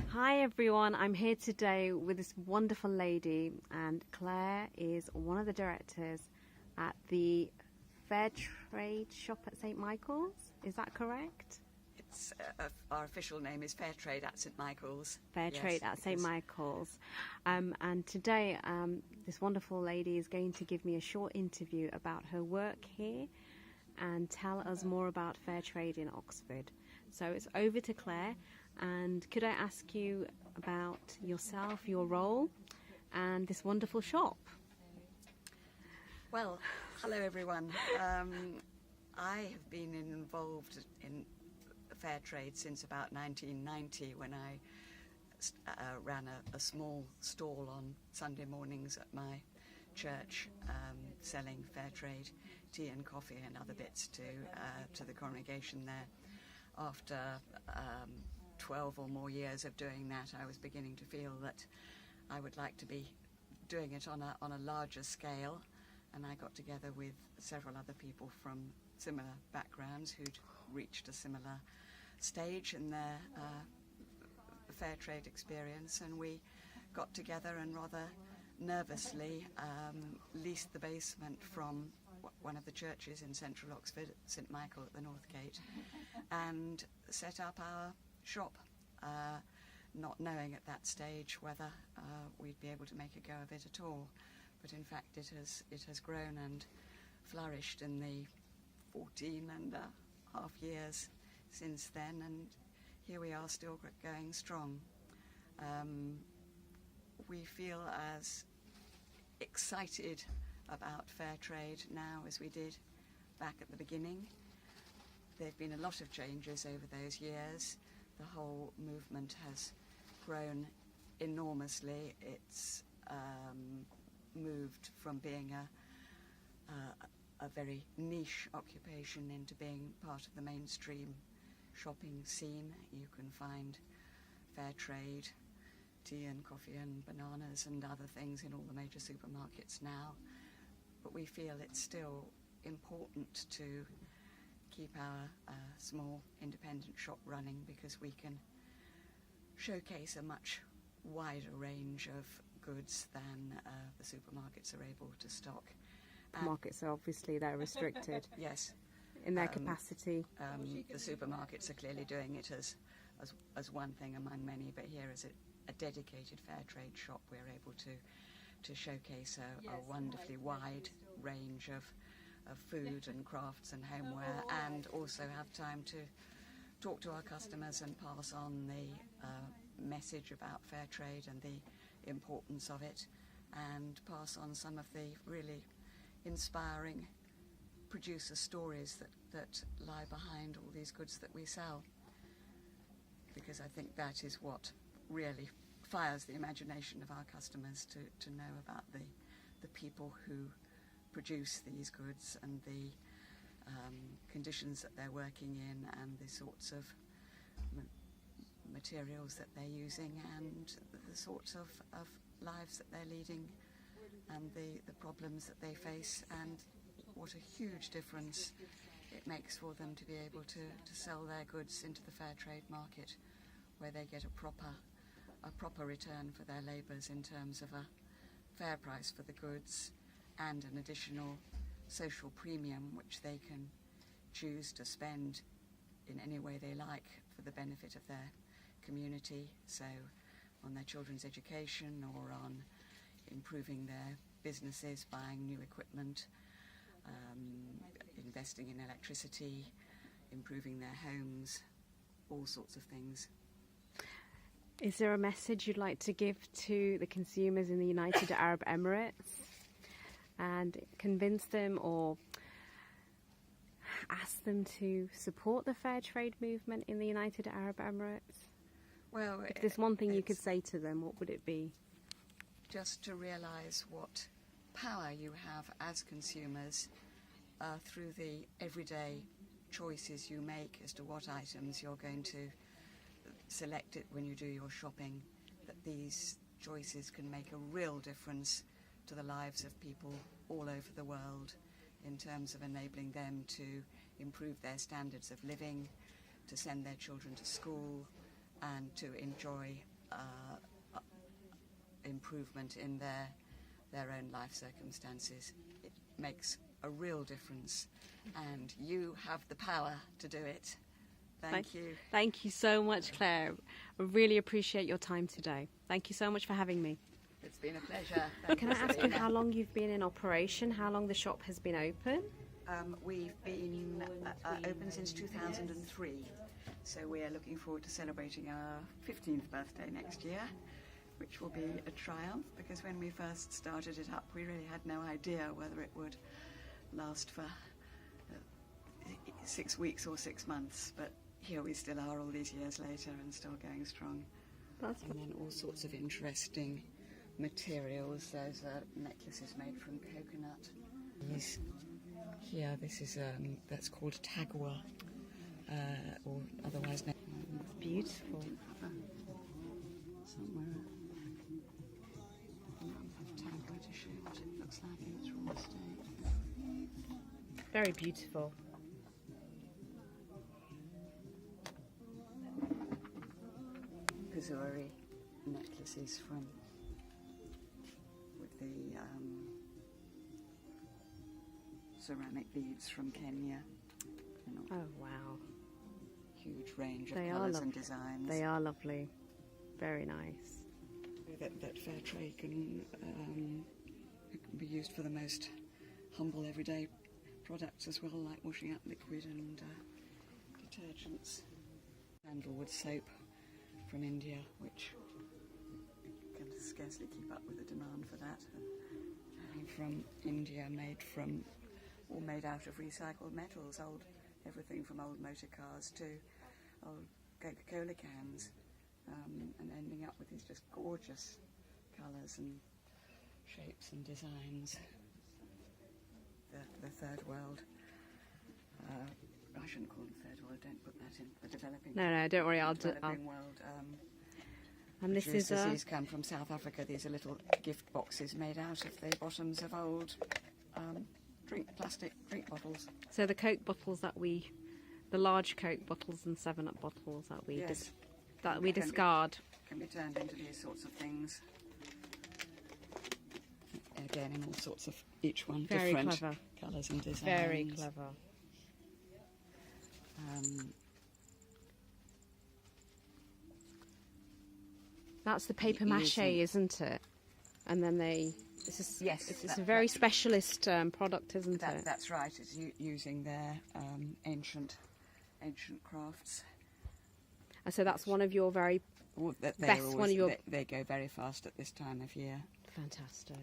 Hi everyone, I'm here today with this wonderful lady, and Claire is one of the directors at the Fairtrade shop at St Michael's. Is that correct? It's our official name is Fairtrade at St Michael's. Fairtrade at St Michael's. And today this wonderful lady is going to give me a short interview about her work here and tell us more about Fairtrade in Oxford. So it's over to Claire, and could I ask you about yourself, your role, and this wonderful shop? Well, hello everyone. I have been involved in Fairtrade since about 1990, when I ran a small stall on Sunday mornings at my church, selling Fairtrade tea and coffee and other bits to the congregation there. After 12 or more years of doing that, I was beginning to feel that I would like to be doing it on a larger scale, and I got together with several other people from similar backgrounds who'd reached a similar stage in their Fairtrade experience, and we got together and rather nervously leased the basement from one of the churches in central Oxford, St Michael at the North Gate, and set up our shop, not knowing at that stage whether we'd be able to make a go of it at all. But in fact it has grown and flourished in the 14 and a half years since then, and here we are still going strong. We feel as excited about Fairtrade now as we did back at the beginning. There have been a lot of changes over those years. The whole movement has grown enormously. It's moved from being a very niche occupation into being part of the mainstream shopping scene. You can find Fairtrade tea and coffee and bananas and other things in all the major supermarkets now. But we feel it's still important to keep our small independent shop running, because we can showcase a much wider range of goods than the supermarkets are able to stock. Markets are obviously they're restricted. Yes. In their capacity. The supermarkets are clearly doing it as one thing among many, but here as a dedicated Fairtrade shop, we're able to showcase a wonderfully wide range of food and crafts and homeware, and also have time to talk to our customers and pass on the message about Fairtrade and the importance of it, and pass on some of the really inspiring producer stories that lie behind all these goods that we sell, because I think that is what really fires the imagination of our customers, to know about the people who produce these goods and the conditions that they're working in, and the sorts of materials that they're using, and the sorts of lives that they're leading, and the problems that they face, and what a huge difference it makes for them to be able to sell their goods into the Fairtrade market, where they get a proper return for their labours in terms of a fair price for the goods and an additional social premium which they can choose to spend in any way they like for the benefit of their community, so on their children's education or on improving their businesses, buying new equipment, investing in electricity, improving their homes, all sorts of things. Is there a message you'd like to give to the consumers in the United Arab Emirates and convince them or ask them to support the fair trade movement in the United Arab Emirates? Well, if there's one thing you could say to them, what would it be? Just to realise what power you have as consumers through the everyday choices you make as to what items you're going to select it when you do your shopping, that these choices can make a real difference to the lives of people all over the world in terms of enabling them to improve their standards of living, to send their children to school, and to enjoy improvement in their own life circumstances. It makes a real difference, and you have the power to do it. Thank you. Thank you so much, Claire. I really appreciate your time today. Thank you so much for having me. It's been a pleasure. Can I ask you how long you've been in operation, how long the shop has been open? We've been open since 2003, so we are looking forward to celebrating our 15th birthday next year, which will be a triumph, because when we first started it up we really had no idea whether it would last for 6 weeks or 6 months, but here we still are all these years later and still going strong. And then all sorts of interesting materials. Those are necklaces made from coconut. Here, this is that's called tagua, or otherwise known. It's beautiful. Somewhere tagua to show what it looks like in its raw state. Very beautiful. Jewellery necklaces with the ceramic beads from Kenya. Oh wow! Huge range of colours and designs. They are lovely, very nice. That Fairtrade can be used for the most humble everyday products as well, like washing up liquid and detergents. Sandalwood soap from India, which can scarcely keep up with the demand for that. From India, made out of recycled metals, everything from old motor cars to old Coca-Cola cans, and ending up with these just gorgeous colours and shapes and designs. The third world. I shouldn't call them third world, don't put that in. The developing No, don't worry, I'll developing world. And this is these come from South Africa. These are little gift boxes made out of the bottoms of old plastic drink bottles. So the Coke bottles the large Coke bottles and 7-Up bottles that we discard Can be turned into these sorts of things. Again, in all sorts of, each one very different clever colours and designs. Very clever. That's the paper mache, isn't it? And then it's a very specialist product, isn't it? That's right. It's using their ancient crafts. And so that's one of your very best. They go very fast at this time of year. Fantastic.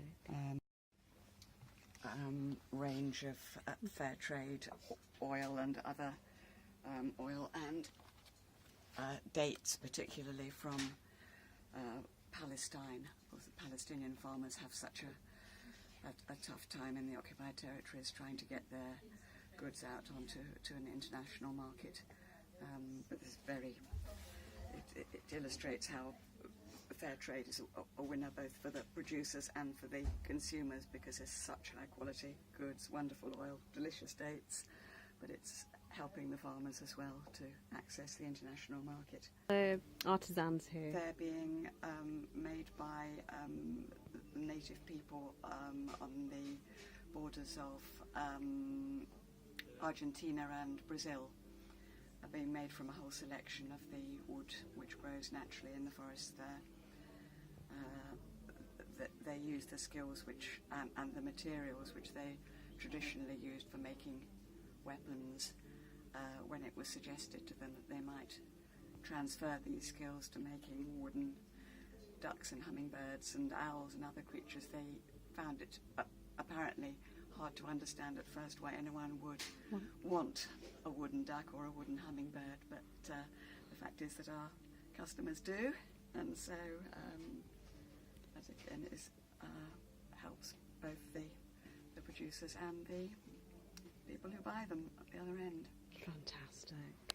Range of Fairtrade oil and other oil and dates, particularly from Palestine. Of course, the Palestinian farmers have such a tough time in the occupied territories trying to get their goods out onto an international market. But this it illustrates how Fairtrade is a winner both for the producers and for the consumers, because there's such high quality goods, wonderful oil, delicious dates, but it's helping the farmers as well to access the international market. The artisans here. They're being made by native people on the borders of Argentina and Brazil, are being made from a whole selection of the wood which grows naturally in the forests there. They use the skills and the materials which they traditionally used for making weapons, when it was suggested to them that they might transfer these skills to making wooden ducks and hummingbirds and owls and other creatures. They found it apparently hard to understand at first why anyone would want a wooden duck or a wooden hummingbird, but the fact is that our customers do, and so that again helps both the producers and the people who buy them at the other end. Fantastic.